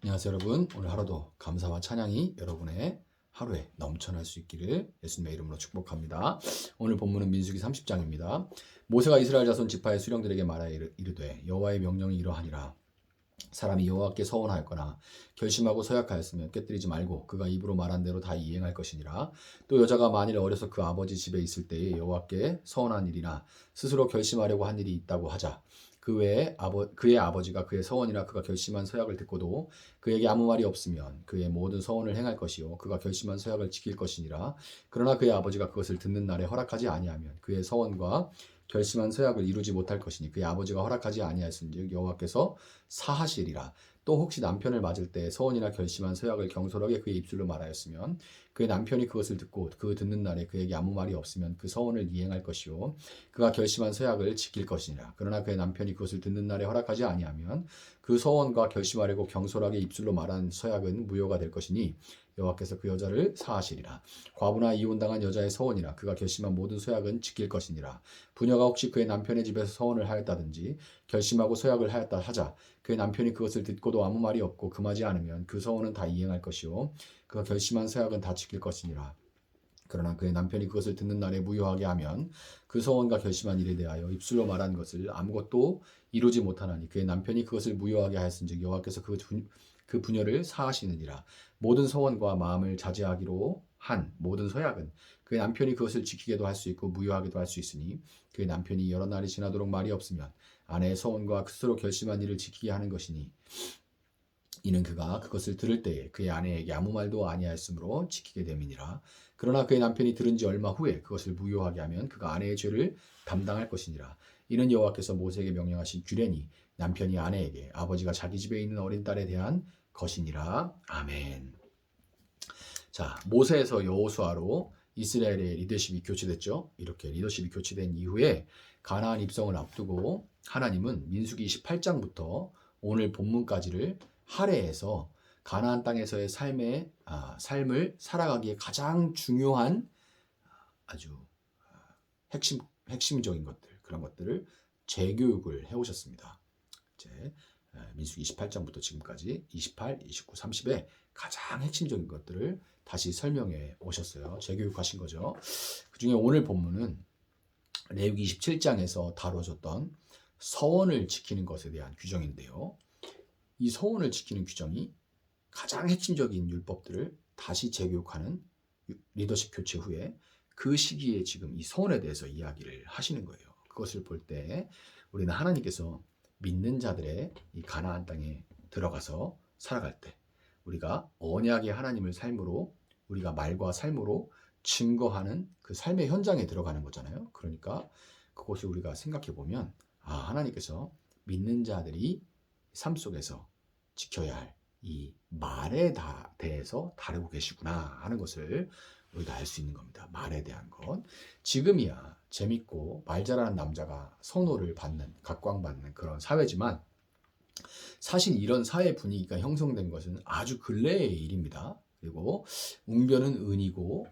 안녕하세요 여러분. 오늘 하루도 감사와 찬양이 여러분의 하루에 넘쳐날 수 있기를 예수님의 이름으로 축복합니다. 오늘 본문은 민수기 30장입니다. 모세가 이스라엘 자손 지파의 수령들에게 말하여 이르되 여호와의 명령이 이러하니라. 사람이 여호와께 서원하였거나 결심하고 서약하였으면 깨뜨리지 말고 그가 입으로 말한 대로 다 이행할 것이니라. 또 여자가 만일 어려서 그 아버지 집에 있을 때에 여호와께 서원한 일이나 스스로 결심하려고 한 일이 있다고 하자. 그 외에 그의 아버지가 그의 서원이나 그가 결심한 서약을 듣고도 그에게 아무 말이 없으면 그의 모든 서원을 행할 것이요 그가 결심한 서약을 지킬 것이니라. 그러나 그의 아버지가 그것을 듣는 날에 허락하지 아니하면 그의 서원과 결심한 서약을 이루지 못할 것이니 그의 아버지가 허락하지 아니하였은즉 여호와께서 사하시리라. 또 혹시 남편을 맞을 때 서원이나 결심한 서약을 경솔하게 그의 입술로 말하였으면 그의 남편이 그것을 듣고 그 듣는 날에 그에게 아무 말이 없으면 그 서원을 이행할 것이요 그가 결심한 서약을 지킬 것이니라. 그러나 그의 남편이 그것을 듣는 날에 허락하지 아니하면 그 서원과 결심하려고 경솔하게 입술로 말한 서약은 무효가 될 것이니 여호와께서 그 여자를 사하시리라. 과부나 이혼당한 여자의 서원이나 그가 결심한 모든 서약은 지킬 것이니라. 부녀가 혹시 그의 남편의 집에서 서원을 하였다든지 결심하고 서약을 하였다 하자 그의 남편이 그것을 듣고도 아무 말이 없고 금하지 않으면 그 서원은 다 이행할 것이요 그가 결심한 서약은 다 지킬 것이니라. 그러나 그의 남편이 그것을 듣는 날에 무효하게 하면 그 서원과 결심한 일에 대하여 입술로 말한 것을 아무것도 이루지 못하나니 그의 남편이 그것을 무효하게 하였은즉 여호와께서 그 부녀를 사하시느니라. 모든 서원과 마음을 자제하기로 한 모든 서약은 그의 남편이 그것을 지키게도 할 수 있고 무효하게도 할 수 있으니 그의 남편이 여러 날이 지나도록 말이 없으면 아내의 서원과 스스로 결심한 일을 지키게 하는 것이니 이는 그가 그것을 들을 때에 그의 아내에게 아무 말도 아니하였으므로 지키게 됨이니라. 그러나 그의 남편이 들은 지 얼마 후에 그것을 무효하게 하면 그가 아내의 죄를 담당할 것이니라. 이는 여호와께서 모세에게 명령하신 규례니 남편이 아내에게 아버지가 자기 집에 있는 어린 딸에 대한 것이니라. 아멘. 자, 모세에서 여호수아로 이스라엘의 리더십이 교체됐죠. 이렇게 리더십이 교체된 이후에 가나안 입성을 앞두고 하나님은 민수기 28장부터 오늘 본문까지를 할애해서 가나안 땅에서의 삶을 살아가기에 가장 중요한 아주 핵심적인 것들, 그런 것들을 재교육을 해오셨습니다. 이제 민수기 28장부터 지금까지 28, 29, 30에 가장 핵심적인 것들을 다시 설명해 오셨어요. 재교육하신 거죠. 그 중에 오늘 본문은 레위기 27장에서 다뤄졌던 서원을 지키는 것에 대한 규정인데요. 이 서원을 지키는 규정이 가장 핵심적인 율법들을 다시 재교육하는 리더십 교체 후에 그 시기에 지금 이 서원에 대해서 이야기를 하시는 거예요. 그것을 볼 때 우리는 하나님께서 믿는 자들의 이 가나안 땅에 들어가서 살아갈 때 우리가 언약의 하나님을 삶으로 우리가 말과 삶으로 증거하는 그 삶의 현장에 들어가는 거잖아요. 그러니까 그것을 우리가 생각해 보면 하나님께서 믿는 자들이 삶 속에서 지켜야 할 이 말에 대해서 다루고 계시구나 하는 것을 우리가 알 수 있는 겁니다. 말에 대한 것. 지금이야 재밌고 말 잘하는 남자가 선호를 받는, 각광받는 그런 사회지만 사실 이런 사회 분위기가 형성된 것은 아주 근래의 일입니다. 그리고 웅변은 은이고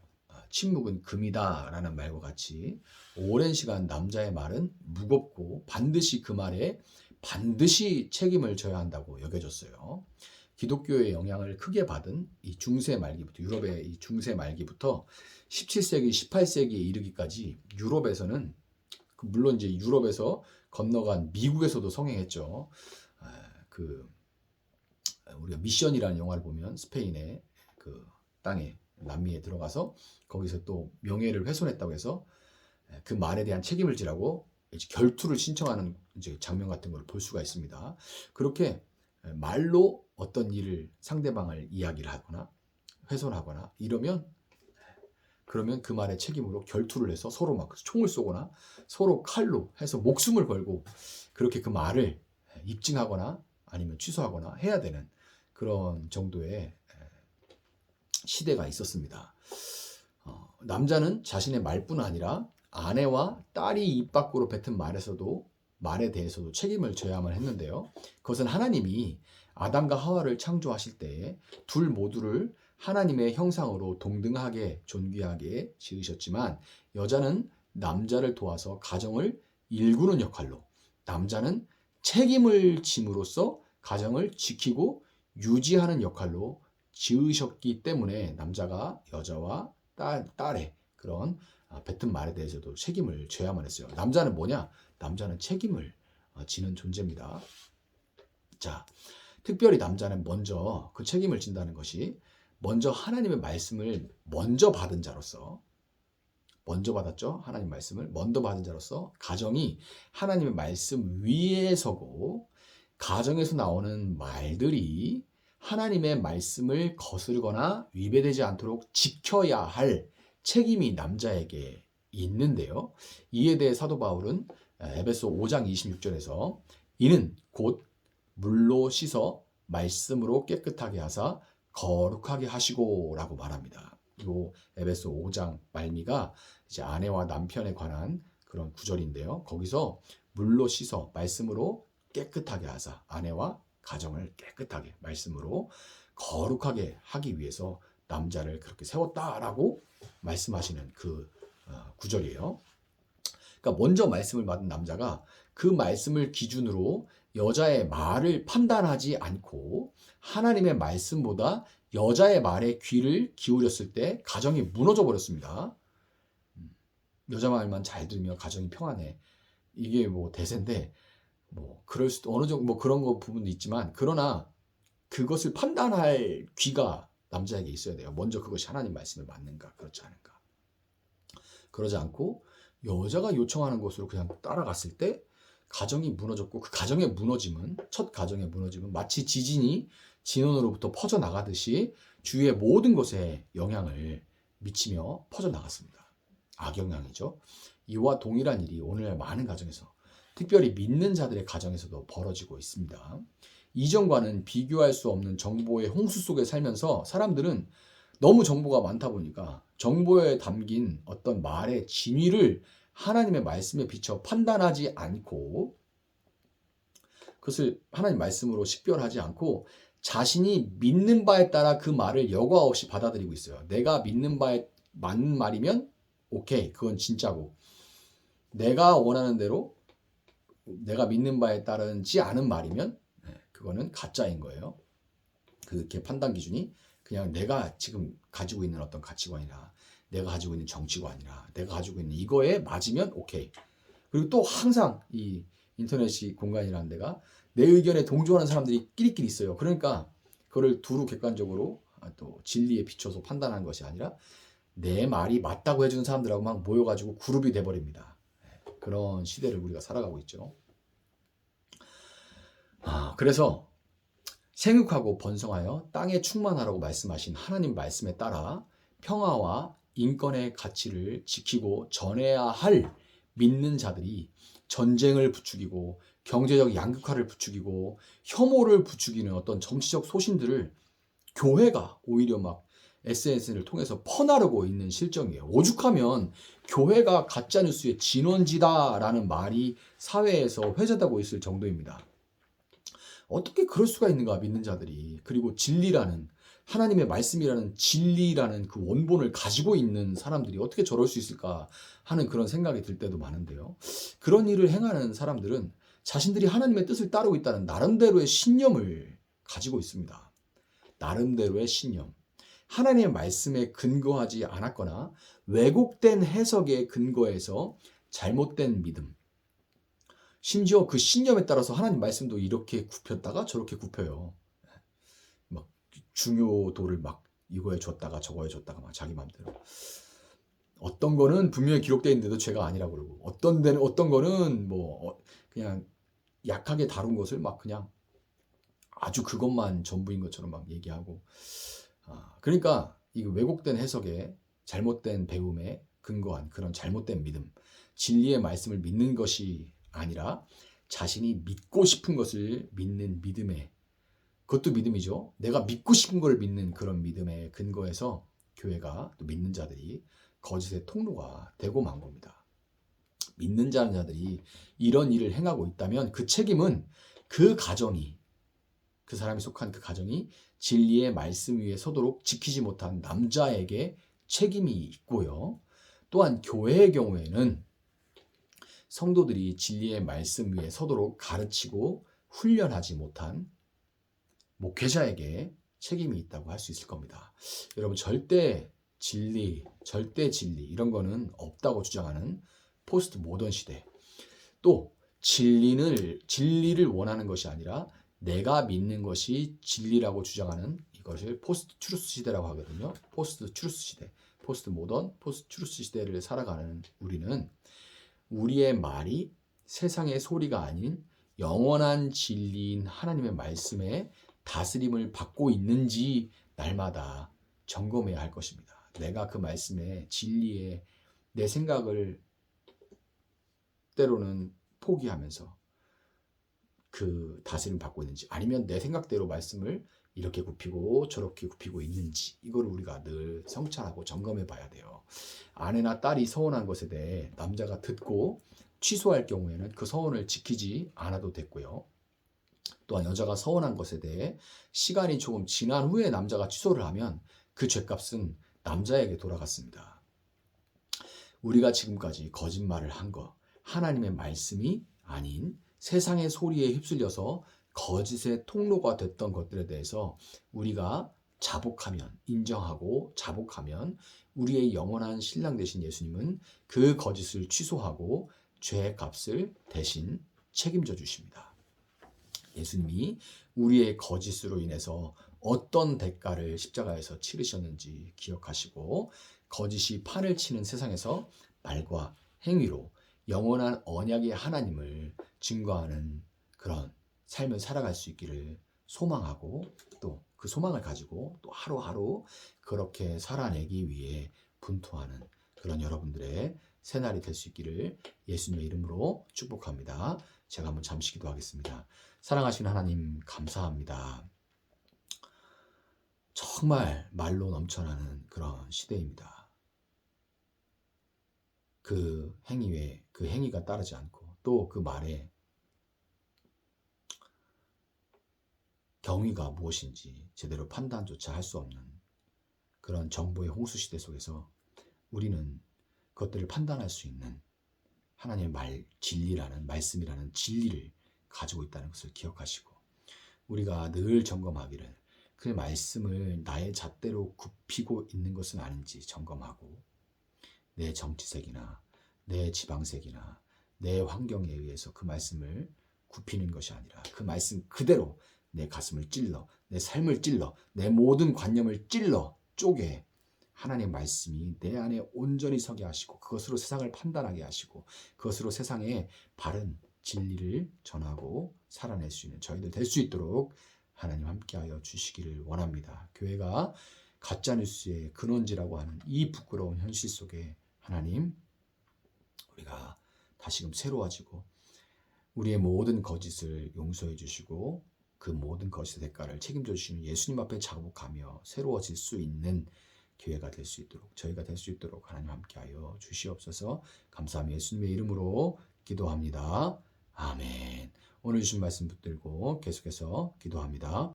침묵은 금이다 라는 말과 같이 오랜 시간 남자의 말은 무겁고 반드시 그 말에 반드시 책임을 져야 한다고 여겨졌어요. 기독교의 영향을 크게 받은 이 중세 말기부터 유럽의 이 중세 말기부터 17세기, 18세기에 이르기까지 유럽에서는 물론 이제 유럽에서 건너간 미국에서도 성행했죠. 우리가 미션이라는 영화를 보면 스페인의 그 땅에 남미에 들어가서 거기서 또 명예를 훼손했다고 해서 그 말에 대한 책임을 지라고 이제 결투를 신청하는 이제 장면 같은 걸 볼 수가 있습니다. 그렇게 말로 어떤 일을 상대방을 이야기를 하거나 훼손하거나 이러면 그러면 그 말의 책임으로 결투를 해서 서로 막 총을 쏘거나 서로 칼로 해서 목숨을 걸고 그렇게 그 말을 입증하거나 아니면 취소하거나 해야 되는 그런 정도의 시대가 있었습니다. 남자는 자신의 말뿐 아니라 아내와 딸이 입 밖으로 뱉은 말에 대해서도 책임을 져야만 했는데요. 그것은 하나님이 아담과 하와를 창조하실 때에 둘 모두를 하나님의 형상으로 동등하게 존귀하게 지으셨지만 여자는 남자를 도와서 가정을 일구는 역할로 남자는 책임을 짐으로써 가정을 지키고 유지하는 역할로 지으셨기 때문에 남자가 여자와 딸의 그런 뱉은 말에 대해서도 책임을 져야만 했어요. 남자는 뭐냐? 남자는 책임을 지는 존재입니다. 자, 특별히 남자는 먼저 그 책임을 진다는 것이 먼저 하나님의 말씀을 먼저 받은 자로서 먼저 받았죠. 하나님 말씀을 먼저 받은 자로서 가정이 하나님의 말씀 위에 서고 가정에서 나오는 말들이 하나님의 말씀을 거스르거나 위배되지 않도록 지켜야 할 책임이 남자에게 있는데요. 이에 대해 사도 바울은 에베소 5장 26절에서 이는 곧 물로 씻어 말씀으로 깨끗하게 하사 거룩하게 하시고 라고 말합니다. 요 에베소 5장 말미가 이제 아내와 남편에 관한 그런 구절인데요. 거기서 물로 씻어 말씀으로 깨끗하게 하사 아내와 가정을 깨끗하게 말씀으로 거룩하게 하기 위해서 남자를 그렇게 세웠다라고 말씀하시는 그 구절이에요. 그러니까 먼저 말씀을 받은 남자가 그 말씀을 기준으로 여자의 말을 판단하지 않고 하나님의 말씀보다 여자의 말에 귀를 기울였을 때 가정이 무너져 버렸습니다. 여자 말만 잘 들으면 가정이 평안해. 이게 뭐 대세인데 뭐 그럴 수도 어느 정도 뭐 그런 거 부분도 있지만 그러나 그것을 판단할 귀가 남자에게 있어야 돼요. 먼저 그것이 하나님 말씀에 맞는가 그렇지 않은가. 그러지 않고 여자가 요청하는 것으로 그냥 따라갔을 때 가정이 무너졌고 그 가정의 무너짐은 첫 가정의 무너짐은 마치 지진이 진원으로부터 퍼져나가듯이 주위의 모든 것에 영향을 미치며 퍼져나갔습니다. 악영향이죠. 이와 동일한 일이 오늘날 많은 가정에서 특별히 믿는 자들의 가정에서도 벌어지고 있습니다. 이전과는 비교할 수 없는 정보의 홍수 속에 살면서 사람들은 너무 정보가 많다 보니까 정보에 담긴 어떤 말의 진위를 하나님의 말씀에 비춰 판단하지 않고 그것을 하나님 말씀으로 식별하지 않고 자신이 믿는 바에 따라 그 말을 여과 없이 받아들이고 있어요. 내가 믿는 바에 맞는 말이면 오케이, 그건 진짜고 내가 원하는 대로 내가 믿는 바에 따르지 않은 말이면 그거는 가짜인 거예요. 그게 판단 기준이 그냥 내가 지금 가지고 있는 어떤 가치관이나 내가 가지고 있는 정치관이나 내가 가지고 있는 이거에 맞으면 오케이. 그리고 또 항상 이 인터넷이 공간이라는 데가 내 의견에 동조하는 사람들이 끼리끼리 있어요. 그러니까 그거를 두루 객관적으로 또 진리에 비춰서 판단하는 것이 아니라 내 말이 맞다고 해주는 사람들하고 막 모여가지고 그룹이 돼버립니다. 그런 시대를 우리가 살아가고 있죠. 그래서 생육하고 번성하여 땅에 충만하라고 말씀하신 하나님 말씀에 따라 평화와 인권의 가치를 지키고 전해야 할 믿는 자들이 전쟁을 부추기고 경제적 양극화를 부추기고 혐오를 부추기는 어떤 정치적 소신들을 교회가 오히려 막 SNS를 통해서 퍼나르고 있는 실정이에요. 오죽하면 교회가 가짜뉴스의 진원지다라는 말이 사회에서 회자되고 있을 정도입니다. 어떻게 그럴 수가 있는가 믿는 자들이. 그리고 진리라는 하나님의 말씀이라는 진리라는 그 원본을 가지고 있는 사람들이 어떻게 저럴 수 있을까 하는 그런 생각이 들 때도 많은데요. 그런 일을 행하는 사람들은 자신들이 하나님의 뜻을 따르고 있다는 나름대로의 신념을 가지고 있습니다. 나름대로의 신념. 하나님의 말씀에 근거하지 않았거나 왜곡된 해석에 근거해서 잘못된 믿음. 심지어 그 신념에 따라서 하나님 말씀도 이렇게 굽혔다가 저렇게 굽혀요. 막 중요도를 막 이거에 줬다가 저거에 줬다가 막 자기 마음대로. 어떤 거는 분명히 기록되어 있는데도 죄가 아니라고 그러고 어떤 거는 뭐 그냥 약하게 다룬 것을 막 그냥 아주 그것만 전부인 것처럼 막 얘기하고. 그러니까 이 왜곡된 해석에 잘못된 배움에 근거한 그런 잘못된 믿음, 진리의 말씀을 믿는 것이 아니라 자신이 믿고 싶은 것을 믿는 믿음에, 그것도 믿음이죠. 내가 믿고 싶은 걸 믿는 그런 믿음에 근거해서 교회가 또 믿는 자들이 거짓의 통로가 되고 만 겁니다. 믿는 자들이 이런 일을 행하고 있다면 그 책임은 그 가정이, 그 사람이 속한 그 가정이 진리의 말씀 위에 서도록 지키지 못한 남자에게 책임이 있고요. 또한 교회의 경우에는 성도들이 진리의 말씀 위에 서도록 가르치고 훈련하지 못한 목회자에게 책임이 있다고 할 수 있을 겁니다. 여러분, 절대 진리 이런 거는 없다고 주장하는 포스트 모던 시대, 또 진리를 원하는 것이 아니라 내가 믿는 것이 진리라고 주장하는 이것을 포스트 트루스 시대라고 하거든요. 포스트 트루스 시대, 포스트 모던, 포스트 트루스 시대를 살아가는 우리는 우리의 말이 세상의 소리가 아닌 영원한 진리인 하나님의 말씀에 다스림을 받고 있는지 날마다 점검해야 할 것입니다. 내가 그 말씀에 진리에 내 생각을 때로는 포기하면서 그 다스림을 받고 있는지, 아니면 내 생각대로 말씀을 이렇게 굽히고 저렇게 굽히고 있는지, 이걸 우리가 늘 성찰하고 점검해 봐야 돼요. 아내나 딸이 서운한 것에 대해 남자가 듣고 취소할 경우에는 그 서운을 지키지 않아도 됐고요. 또한 여자가 서운한 것에 대해 시간이 조금 지난 후에 남자가 취소를 하면 그 죄값은 남자에게 돌아갔습니다. 우리가 지금까지 거짓말을 한 것, 하나님의 말씀이 아닌 세상의 소리에 휩쓸려서 거짓의 통로가 됐던 것들에 대해서 우리가 인정하고 자복하면 우리의 영원한 신랑 되신 예수님은 그 거짓을 취소하고 죄의 값을 대신 책임져 주십니다. 예수님이 우리의 거짓으로 인해서 어떤 대가를 십자가에서 치르셨는지 기억하시고, 거짓이 판을 치는 세상에서 말과 행위로 영원한 언약의 하나님을 증거하는 그런 삶을 살아갈 수 있기를 소망하고, 또 그 소망을 가지고 또 하루하루 그렇게 살아내기 위해 분투하는 그런 여러분들의 새날이 될 수 있기를 예수님의 이름으로 축복합니다. 제가 한번 잠시 기도하겠습니다. 사랑하시는 하나님, 감사합니다. 정말 말로 넘쳐나는 그런 시대입니다. 그 행위가 따르지 않고, 또 그 말에 경위가 무엇인지 제대로 판단조차 할 수 없는 그런 정보의 홍수 시대 속에서 우리는 그것들을 판단할 수 있는 하나님의 진리라는 말씀이라는 진리를 가지고 있다는 것을 기억하시고, 우리가 늘 점검하기를 그 말씀을 나의 잣대로 굽히고 있는 것은 아닌지 점검하고, 내 정치색이나 내 지방색이나 내 환경에 의해서 그 말씀을 굽히는 것이 아니라 그 말씀 그대로 내 가슴을 찔러, 내 삶을 찔러, 내 모든 관념을 찔러 쪼개 하나님의 말씀이 내 안에 온전히 서게 하시고, 그것으로 세상을 판단하게 하시고, 그것으로 세상에 바른 진리를 전하고 살아낼 수 있는 저희들 될 수 있도록 하나님 함께하여 주시기를 원합니다. 교회가 가짜뉴스의 근원지라고 하는 이 부끄러운 현실 속에 하나님, 우리가 다시금 새로워지고 우리의 모든 거짓을 용서해 주시고 그 모든 거짓의 대가를 책임져 주시는 예수님 앞에 자복하며 새로워질 수 있는 교회가 될 수 있도록, 저희가 될 수 있도록 하나님 함께하여 주시옵소서. 감사하며 예수님의 이름으로 기도합니다. 아멘. 오늘 주신 말씀 붙들고 계속해서 기도합니다.